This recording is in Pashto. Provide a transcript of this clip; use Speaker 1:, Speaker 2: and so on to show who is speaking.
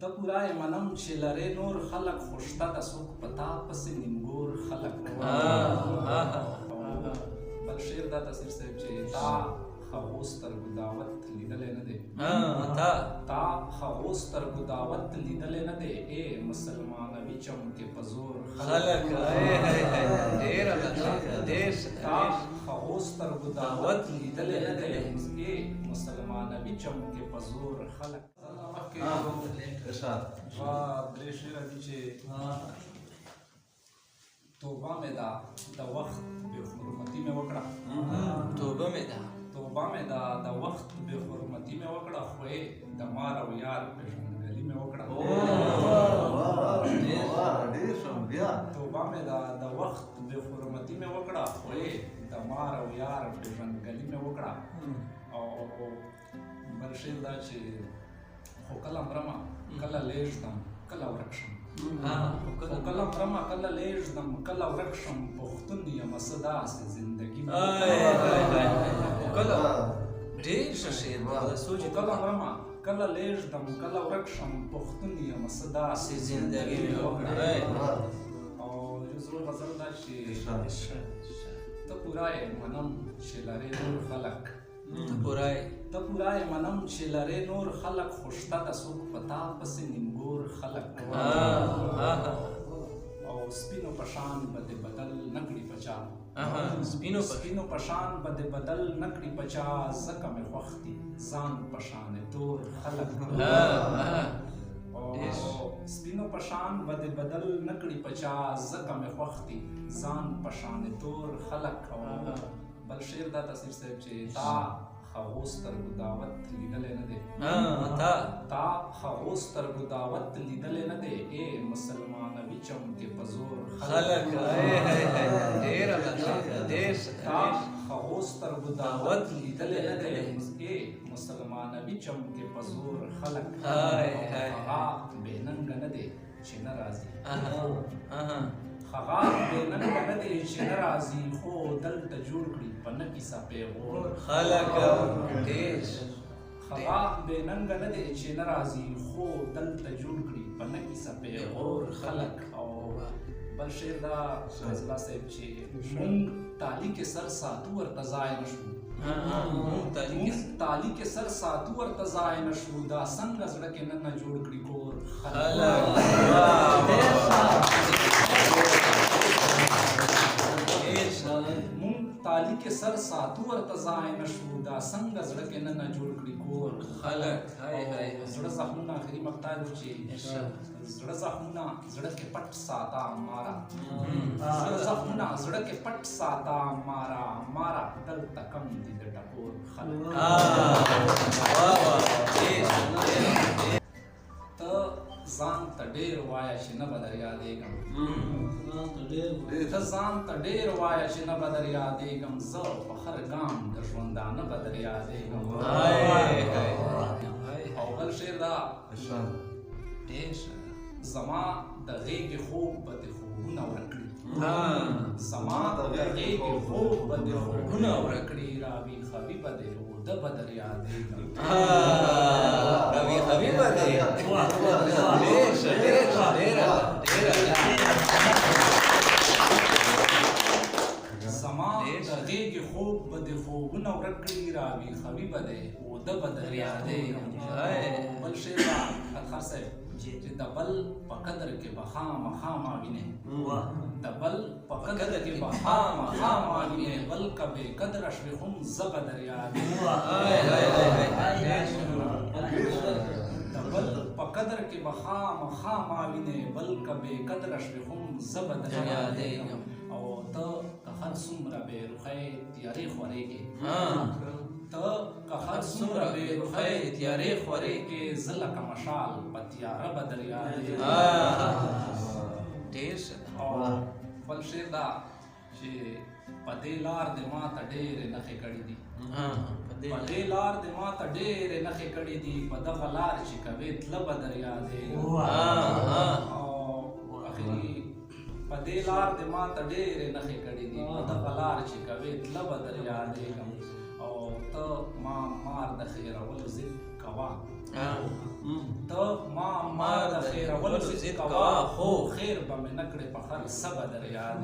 Speaker 1: ته پوره یې منم چې لرې نور خلک خو شته د څوک په تا پسې نیمګور خلک بل شعر دا تصویر صاحب چې تا هغو سترګو دعوت لیدلی نه دی تا هغو سترګو دعوت لیدلی نه دی ای مسلمانوي چمکې په زور خلک تا هغو سترګو دعوت لیدلی نه دی ای مسلمانوي چمکې په زور خلک درې شعره دي چې توبه مې ده د وخت بې حرمتي مې وکړه توبه مې ده د وخت بې حرمتي مې وکړه خو یې د مار او یار پېژندګلي مې وکړه توبه مې ده د وخت بې حرمتي مې وکړه خو یې د مار او یار پېژندګلي مې وکړه او بل شعر دا چې خو کله مرمه کله لېږدم کله ورک شم خو کله مرمه کله لېږدم کله ورک شم پښتون یم څه داسې زندګي کله مرمه کله لېږدم کله ورک شم پښتون یم څه داسې زندګي او یو زړه غزل دا چې ته پوره یې منم چې لرې نور خلک ته پوره یې منم چې لرې نور خلک خو شته د څوک په تا پسې نیمګور خلک او سپینو په شان به دې بدل نه کړي په چا سپینو په شان به دې بدل نه کړي په چا ځکه مې خوښ دي ځان په شانې تور خلک سپینو په شان به دې بدل نه کړي په چا ځکه مې خوښ دي ځان په شانې تور خلک او بل شعر دا تصویر صاحب چې تا هغو سترګو دعوت لیدلی نه دی تا هغو سترګو دعوت لیدلی نه دی ای مسلمانوي چمکې په زور خلک تا هغو سترګو دعوت لیدلی نه دی ای مسلمانوي چمکې په زور خلک هغه بې ننګه نه دی چې نه راځي هغه بې ننګه نه دی چې نه راځي خو دلته جوړ کړي په نه کیسه پیغور هغه بې ننګه نه دی چې نه راځي خو دلته جوړ کړي په نه کیسه پیغور خلک او بل شعر دا غزلا صاحب چې مونږ تالی کې سر ساتو ورته ځای نه شو مونږ تالی کې سر ساتو ورته ځای نه شو دا څنګه زړه کې نن جوړ کړي کور خلک مونږ تالی کې سر ساتو ورته ځای نه شو دا څنګه زړه کې نن جوړ کړي کور خلک زړه زخمونه آخري مقطع دی چې زړه زخمونه زړه کې پټ ساته مارا زړه زخمونه زړه کې پټ ساته مارا دلته کم دي د ټکور خلک ته ځان ته ډېر وایه چې نه به در یادېږم ته ځان ته ډېر وایه چې نه به در یادېږم زه په هر ګام د ژوندانه به در یادېږم او بل شعر دا زما د غېږې خوب به دې خوبونه ورکړي زما د غېږې خوب به دې خوبونه ورکړي راویښوي به دې روده به در یادېږم راویښوي به دې زما د غېږې خوب به دې خوبونه ورکړي راویښوي به دې روده به در یادېږم بل شعر دا اطهر صاحب چې د بل په قدر کې به خامخا ما وینې د بل په قدر کې به خامخا ما وینې بل که بې قدره شوې هم زه به در یادېږم د بل په قدر کې به خامخا ما وینې بل که بې قدره شوې هم زه به در یادېږم او ته که هر څومره بې رخۍ تیارې خورېږې ته که هر څومره بې رخۍ تیارې خورېږې زه لکه مشال په تیاره به در یادېږم او بل شعر دا چې په دې لار دې ماته ډېرې نښې کړي دي په دې لار دې ماته ډېرې نښې کړي دي په دغه لار چې کوې تله به در یادېږم او اخري په دې لار دې ماته ډېرې نښې کړي دي په دغه لار چې کوې تله به در یادېږم او ته ما مار د خیرولو ضد کوه ته ما کولو زید کوا خو خیر به مې نه کړې په هر څه به در یاد